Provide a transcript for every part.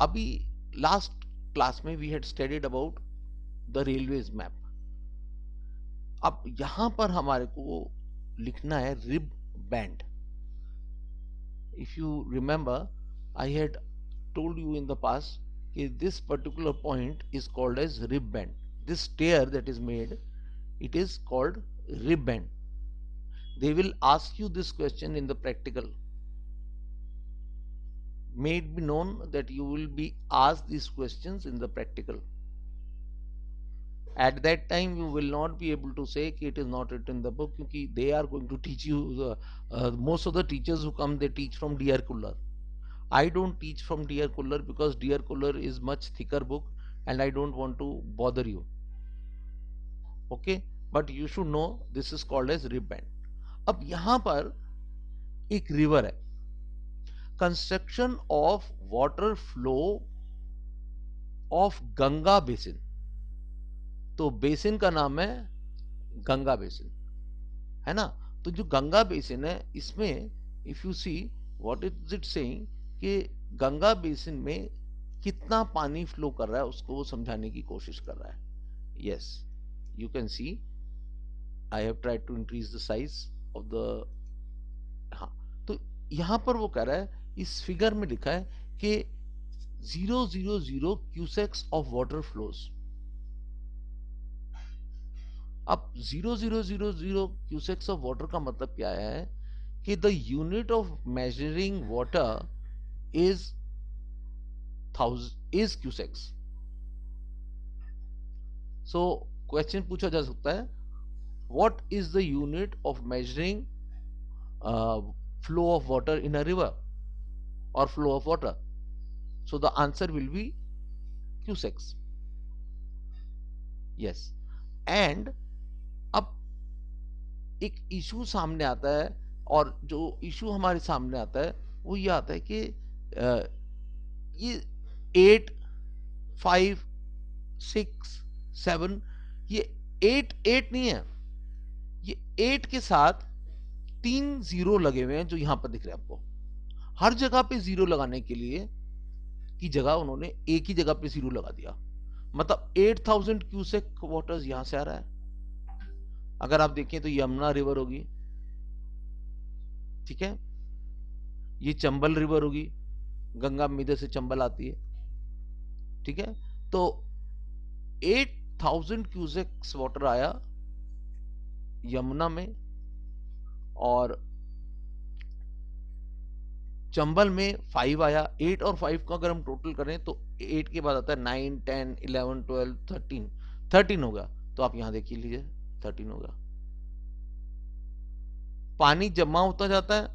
अभी last class में we had studied about the railways map. अब यहां पर हमारे को लिखना है rib band. If you remember, I had told you in the past this particular point is called as rib bend. This tear that is made, it is called rib bend. They will ask you this question in the practical. May it be known that you will be asked these questions in the practical. At that time you will not be able to say it is not written in the book, because they are going to teach you. Most of the teachers who come, they teach from D.R. Kuller. I don't teach from D.R. Kuller because D.R. Kuller is much thicker book and I don't want to bother you. Okay, but you should know this is called as rib bend. अब यहां पर एक river है, construction of water flow of Ganga basin. तो basin का नाम है Ganga basin, है ना। तो जो गंगा बेसिन है, इसमें if you see what is it saying कि गंगा बेसिन में कितना पानी फ्लो कर रहा है, उसको वो समझाने की कोशिश कर रहा है। Yes, you can see I have tried to increase the size of the, हाँ। तो यहां पर वो कह रहा है, इस फिगर में लिखा है कि 000 क्यूसेक्स ऑफ वाटर फ्लोज। अब 0.000 क्यूसेक्स ऑफ वाटर का मतलब क्या है कि the unit of measuring water is cusecs. So question पूछा जा सकता है, what is the unit of measuring flow of water in a river और flow of water? So the answer will be cusecs. Yes, and अब एक issue सामने आता है, और जो इशू हमारे सामने आता है वो ये आता है कि ये 8, 5, 6, 7, ये 8 नहीं है, ये 8 के साथ 3 जीरो लगे हुए हैं जो यहां पर दिख रहे हैं आपको। हर जगह पे जीरो लगाने के लिए की जगह उन्होंने एक ही जगह पे जीरो लगा दिया, मतलब 8000 क्यूसेक वाटर यहां से आ रहा है। अगर आप देखें तो यमुना रिवर होगी, ठीक है, ये चंबल रिवर होगी, गंगा में इधर से चंबल आती है, ठीक है। तो 8000 क्यूसेक्स वाटर आया यमुना में, और चंबल में 5 आया। 8 और 5 को अगर हम टोटल करें तो 8 के बाद आता है 9, 10, 11, 12, 13 होगा। तो आप यहां देखिए लीजिए 13 होगा। पानी जमा होता जाता है,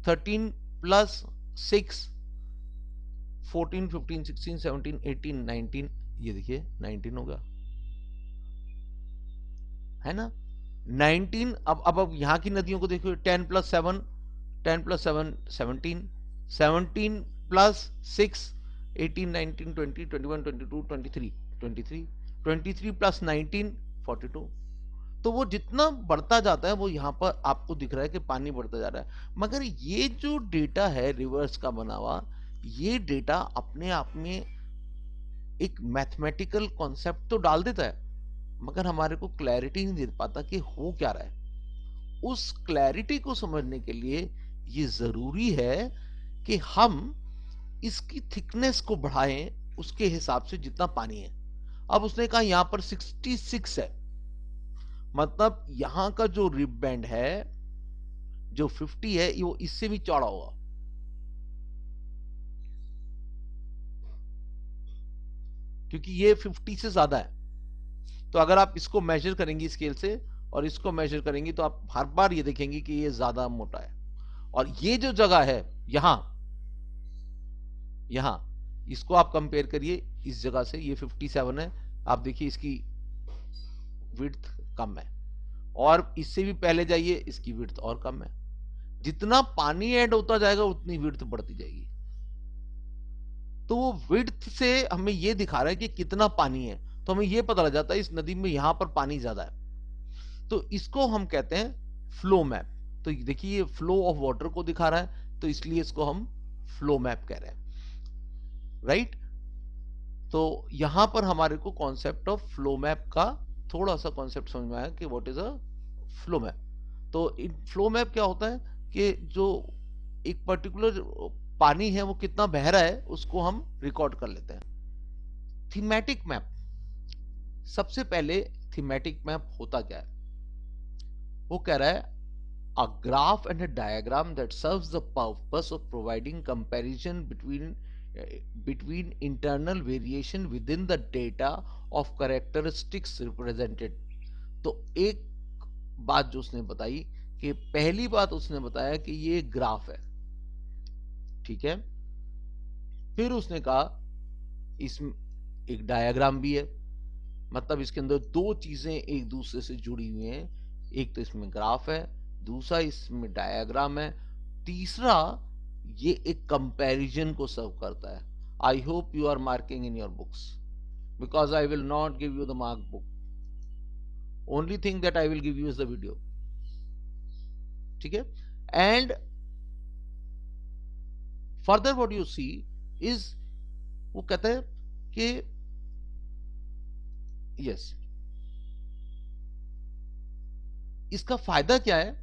13 प्लस 6, 14, 15, 16, 17, 18, 19, ये देखिए 19 होगा, है ना। 19, अब यहां की नदियों को देखिए, 10 प्लस 7, 10 प्लस 7, 17, 17 प्लस 6, 18, 19, 20, 21, 22, 23, 23, 23 प्लस 19, 42। तो वो जितना बढ़ता जाता है वो यहाँ पर आपको दिख रहा है कि पानी बढ़ता जा रहा है। मगर ये जो डेटा है रिवर्स का बना हुआ, ये डेटा अपने आप में एक मैथमेटिकल कॉन्सेप्ट तो डाल देता है, मगर हमारे को क्लैरिटी नहीं दे पाता कि हो क्या रहा है। उस क्लैरिटी को समझने के लिए ये जरूरी है कि हम इसकी थिकनेस को बढ़ाएं उसके हिसाब से जितना पानी है। अब उसने कहा यहां पर 66 है, मतलब यहां का जो रिब बैंड है जो 50 है वो इससे भी चौड़ा होगा, क्योंकि ये 50 से ज्यादा है। तो अगर आप इसको मेजर करेंगे स्केल से और इसको मेजर करेंगे तो आप हर बार ये देखेंगे कि ये ज्यादा मोटा है। और ये जो जगह है यहां यहां इसको आप कंपेयर करिए इस जगह से, ये 57 है, आप देखिए इसकी विड्थ कम है, और इससे भी पहले जाइए इसकी विड्थ और कम है। जितना पानी ऐड होता जाएगा उतनी विड्थ बढ़ती जाएगी। तो वो विड्थ से हमें ये दिखा रहा है कि कितना पानी है, तो हमें ये पता लग जाता है इस नदी में यहां पर पानी ज्यादा है। तो इसको हम कहते हैं फ्लो मैप। तो देखिए ये फ्लो ऑफ वाटर को दिखा रहा है, तो इसलिए इसको हम फ्लो मैप कह रहे हैं। राइट। तो यहां पर हमारे को कॉन्सेप्ट ऑफ फ्लो मैप का थोड़ा सा कॉन्सेप्ट समझ में आया कि what is a flow map. तो इन फ्लो मैप क्या होता है कि जो एक पर्टिकुलर पानी है वो कितना बह रहा है उसको हम रिकॉर्ड कर लेते हैं। थीमेटिक मैप, सबसे पहले थीमेटिक मैप होता क्या है? वो कह रहा है a graph and a diagram that serves the purpose of providing comparison between internal variation within the data of characteristics represented। तो एक बात जो उसने बताई कि पहली बात उसने बताया कि ये ग्राफ है, ठीक है। फिर उसने कहा इसमें एक डायग्राम भी है, मतलब इसके अंदर दो चीजें एक दूसरे से जुड़ी हुई हैं। एक तो इसमें ग्राफ है, दूसरा इसमें डायग्राम है, तीसरा ये एक कंपैरिजन को सर्व करता है। I hope you are marking in your books because I will not give you the mark book, only thing that I will give you is the video, ठीक है। And further what you see is, वो कहता है कि yes, इसका फायदा क्या है?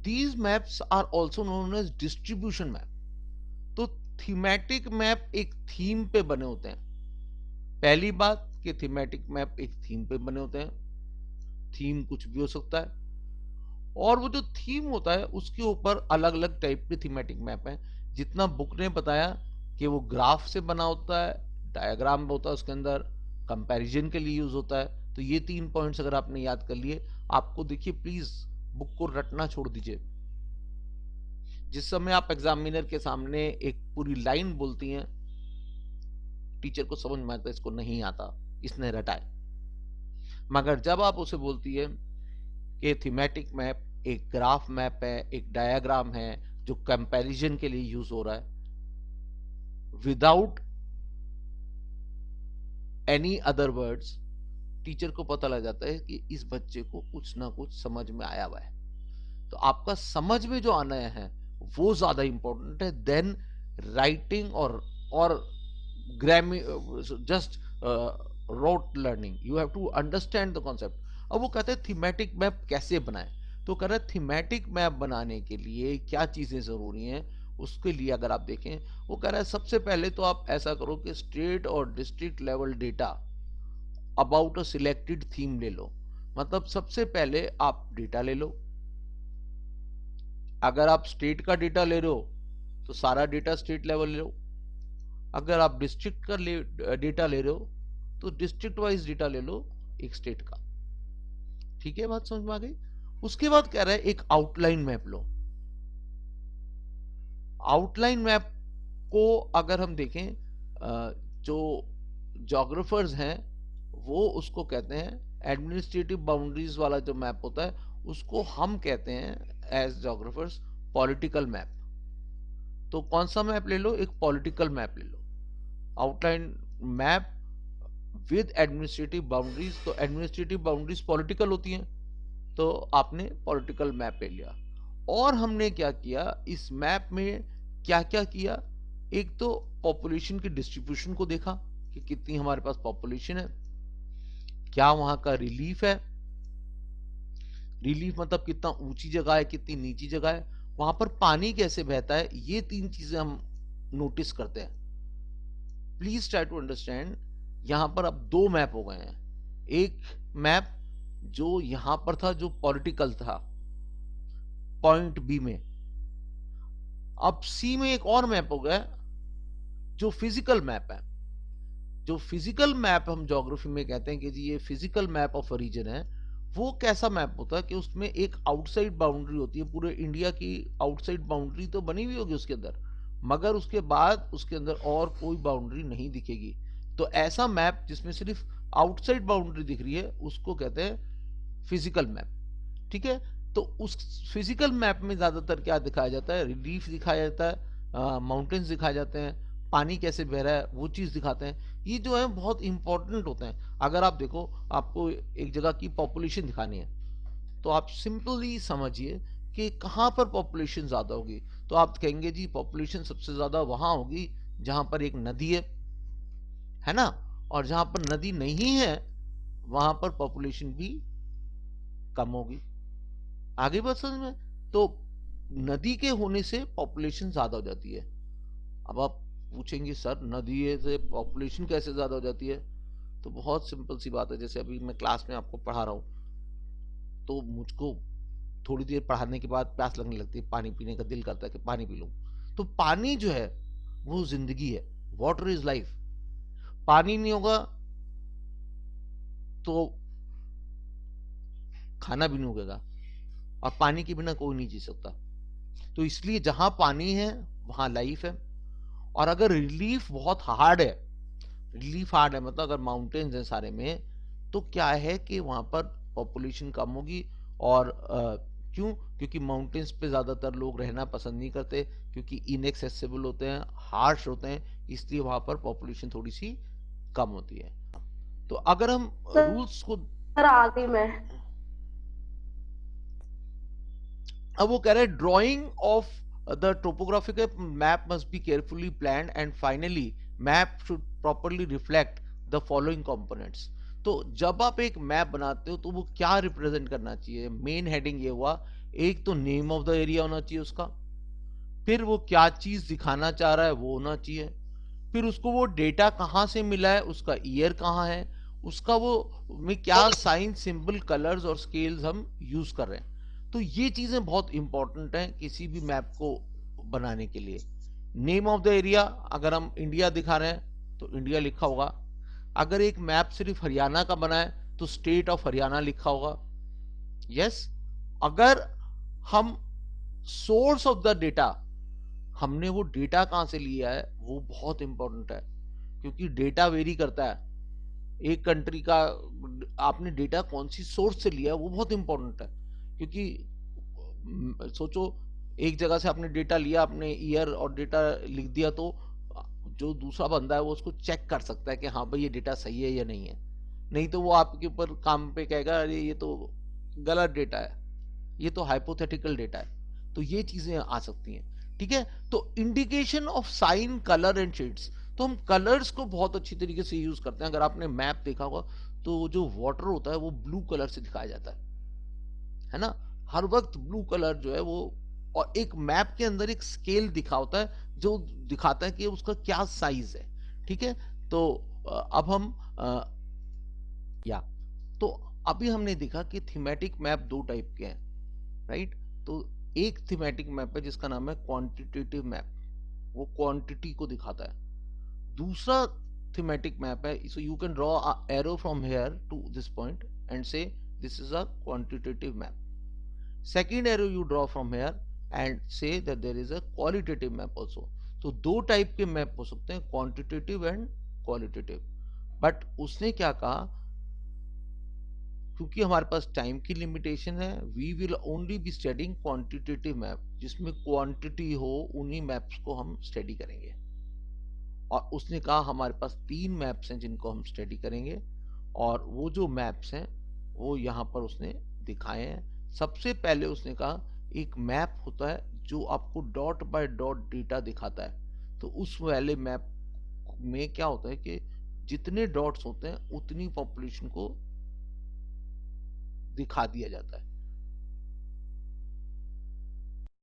These maps are also known as distribution map. तो थीमेटिक मैप एक थीम पे बने होते हैं। पहली बात कि थीमेटिक मैप एक थीम पे बने होते हैं। थीम कुछ भी हो सकता है, और वो जो थीम होता है उसके ऊपर अलग अलग टाइप के थीमेटिक मैप हैं। जितना बुक ने बताया कि वो ग्राफ से बना होता है, डायग्राम होता है उसके अंदर, कंपैरिजन के लिए यूज होता है। तो ये 3 पॉइंट्स अगर आपने याद कर लिए, आपको देखिए प्लीज बुक को रटना छोड़ दीजिए। जिस समय आप एग्जामिनर के सामने एक पूरी लाइन बोलती हैं, टीचर को समझ में आता है इसको नहीं आता, इसने रटा है। मगर जब आप उसे बोलती है कि थीमेटिक मैप एक ग्राफ मैप है, एक डायग्राम है जो कंपैरिजन के लिए यूज हो रहा है, without any other words, teacher को पता लग जाता है कि इस बच्चे को कुछ ना कुछ समझ में आया हुआ है। तो आपका समझ में जो आना है वो ज्यादा इंपॉर्टेंट है देन राइटिंग और grammar, just rote learning. You have to understand the concept. अब वो कहते हैं थीमेटिक मैप कैसे बनाए, तो कह रहे हैं थीमेटिक मैप बनाने के लिए क्या चीजें जरूरी हैं। उसके लिए अगर आप देखें, वो कह रहा है सबसे पहले तो आप ऐसा करो कि स्टेट और district level data about a selected theme ले लो। मतलब सबसे पहले आप डेटा ले लो। अगर आप स्टेट का डेटा ले रहे हो तो सारा डेटा स्टेट लेवल ले लो। अगर आप डिस्ट्रिक्ट का डेटा ले रहे हो तो डिस्ट्रिक्ट वाइज डेटा ले लो एक स्टेट का। ठीक है, बात समझ में आ गई। उसके बाद कह रहा है एक आउटलाइन मैप लो। आउटलाइन मैप को अगर हम देखें, जो जोग्राफर्स हैं वो उसको कहते हैं, एडमिनिस्ट्रेटिव बाउंड्रीज वाला जो मैप होता है उसको हम कहते हैं एज जोग्राफर्स पॉलिटिकल मैप। तो कौन सा मैप ले लो? एक पॉलिटिकल मैप ले लो। Outline map with administrative boundaries, तो एडमिनिस्ट्रेटिव बाउंड्रीज पॉलिटिकल होती हैं, तो आपने पॉलिटिकल मैप ले लिया। और हमने क्या किया इस मैप में, क्या क्या किया? एक तो पॉपुलेशन की डिस्ट्रीब्यूशन को देखा कि कितनी हमारे पास पॉपुलेशन है, क्या वहां का रिलीफ है, रिलीफ मतलब कितना ऊंची जगह है, कितनी नीची जगह है, वहां पर पानी कैसे बहता है, ये 3 चीजें हम नोटिस करते हैं। Please try to understand. यहां पर अब 2 मैप हो गए हैं। एक मैप जो यहां पर था जो पॉलिटिकल था पॉइंट बी में, अब सी में एक और मैप हो गया जो फिजिकल मैप है। जो फिजिकल मैप हम ज्योग्राफी में कहते हैं कि जी ये physical map of a region है। वो कैसा मैप होता है कि उसमें एक आउटसाइड बाउंड्री होती है, पूरे इंडिया की आउटसाइड बाउंड्री तो बनी हुई होगी उसके अंदर, मगर उसके बाद उसके अंदर और कोई बाउंड्री नहीं दिखेगी। तो ऐसा मैप जिसमें सिर्फ आउटसाइड बाउंड्री दिख रही है उसको कहते हैं फिजिकल मैप। ठीक है, तो उस फिजिकल मैप में ज्यादातर क्या दिखाया जाता है? रिलीफ दिखाया जाता है, माउंटेन्स दिखाए जाते हैं, पानी कैसे बह रहा है वो चीज दिखाते हैं। ये जो है बहुत इंपॉर्टेंट होते हैं। अगर आप देखो, आपको एक जगह की पॉपुलेशन दिखानी है तो आप सिंपली समझिए कि कहाँ पर पॉपुलेशन ज्यादा होगी, तो आप कहेंगे जी पॉपुलेशन सबसे ज्यादा वहां होगी जहां पर एक नदी है ना, और जहां पर नदी नहीं है वहां पर पॉपुलेशन भी कम होगी। आगे बात समझ में? तो नदी के होने से पॉपुलेशन ज्यादा हो जाती है। अब आप पूछेंगे सर नदी से पॉपुलेशन कैसे ज्यादा हो जाती है? तो बहुत सिंपल सी बात है। जैसे अभी मैं क्लास में आपको पढ़ा रहा हूँ तो मुझको थोड़ी देर पढ़ाने के बाद प्यास लगने लगती है, पानी पीने का दिल करता है कि पानी पी लूं। तो पानी जो है वो जिंदगी है, वाटर इज लाइफ। पानी नहीं होगा तो खाना भी नहीं उगेगा, और पानी के बिना कोई नहीं जी सकता। तो इसलिए जहां पानी है वहां लाइफ है। और अगर रिलीफ बहुत हार्ड है, रिलीफ हार्ड है मतलब अगर माउंटेन्स हैं सारे में, तो क्या है कि वहां पर पॉपुलेशन कम होगी। और क्यों? क्योंकि माउंटेन्स पे ज्यादातर लोग रहना पसंद नहीं करते, क्योंकि इनएक्सेसिबल होते हैं, हार्श होते हैं, इसलिए वहां पर पॉपुलेशन थोड़ी सी कम होती है। तो अगर हम रूल्स को, सर आ गई मैं। अब वो कह रहे हैं drying of the topographical map must be carefully planned and finally map should properly reflect the following components. तो जब आप एक मैप बनाते हो तो वो क्या रिप्रेजेंट करना चाहिए? मेन हेडिंग ये हुआ, एक तो नेम ऑफ द एरिया होना चाहिए उसका, फिर वो क्या चीज दिखाना चाह रहा है वो होना चाहिए, फिर उसको वो डेटा कहाँ से मिला है, उसका ईयर कहाँ है, उसका वो में क्या साइन सिंबल कलर्स और स्केल्स हम यूज कर रहे हैं। तो ये चीजें बहुत इंपॉर्टेंट हैं किसी भी मैप को बनाने के लिए। नेम ऑफ द एरिया, अगर हम इंडिया दिखा रहे हैं तो इंडिया लिखा होगा। अगर एक मैप सिर्फ हरियाणा का बना है तो स्टेट ऑफ हरियाणा लिखा होगा। यस। अगर हम सोर्स ऑफ द डेटा, हमने वो डेटा कहां से लिया है वो बहुत इंपॉर्टेंट है, क्योंकि डेटा वेरी करता है एक कंट्री का। आपने डेटा कौन सी सोर्स से लिया है वो बहुत इंपॉर्टेंट है, क्योंकि सोचो एक जगह से आपने डेटा लिया, आपने ईयर और डेटा लिख दिया, तो जो दूसरा बंदा है वो उसको चेक कर सकता है कि हाँ भाई ये डेटा सही है या नहीं है। नहीं तो वो आपके ऊपर काम पे कहेगा अरे ये तो गलत डेटा है, ये तो हाइपोथेटिकल डेटा है। तो ये चीजें आ सकती हैं। ठीक है। तो indication of sine colour and shades, तो हम कलर्स को बहुत अच्छी तरीके से यूज करते हैं। अगर आपने मैप देखा होगा तो जो वाटर होता है वो ब्लू कलर से दिखाया जाता है ना, हर वक्त ब्लू कलर जो है वो। और एक मैप के अंदर एक स्केल दिखा होता है जो दिखाता है कि उसका क्या साइज है। ठीक है। तो अब हम या तो अभी हमने देखा कि थीमेटिक मैप दो टाइप के हैं, राइट। तो एक थीमेटिक मैप है जिसका नाम है क्वांटिटेटिव मैप, वो क्वांटिटी को दिखाता है। दूसरा थीमेटिक मैप है, so you can draw a arrow from here to this point and say this is a quantitative map. Second arrow you draw from here and say that there is a qualitative map also. तो दो type के map हो सकते हैं, quantitative and qualitative. But उसने क्या कहा, क्योंकि हमारे पास टाइम की लिमिटेशन है, we will only be studying quantitative map, जिसमें क्वांटिटी हो उन्हीं मैप्स को हम स्टडी करेंगे। और उसने कहा हमारे पास 3 मैप्स हैं जिनको हम स्टडी करेंगे, और वो जो मैप्स हैं वो यहाँ पर उसने दिखाए हैं। सबसे पहले उसने कहा एक मैप होता है जो आपको डॉट बाय डॉट डेटा दिखाता है। तो उस वाले मैप में क्या होता है कि जितने डॉट्स होते हैं उतनी पॉपुलेशन को दिखा दिया जाता है।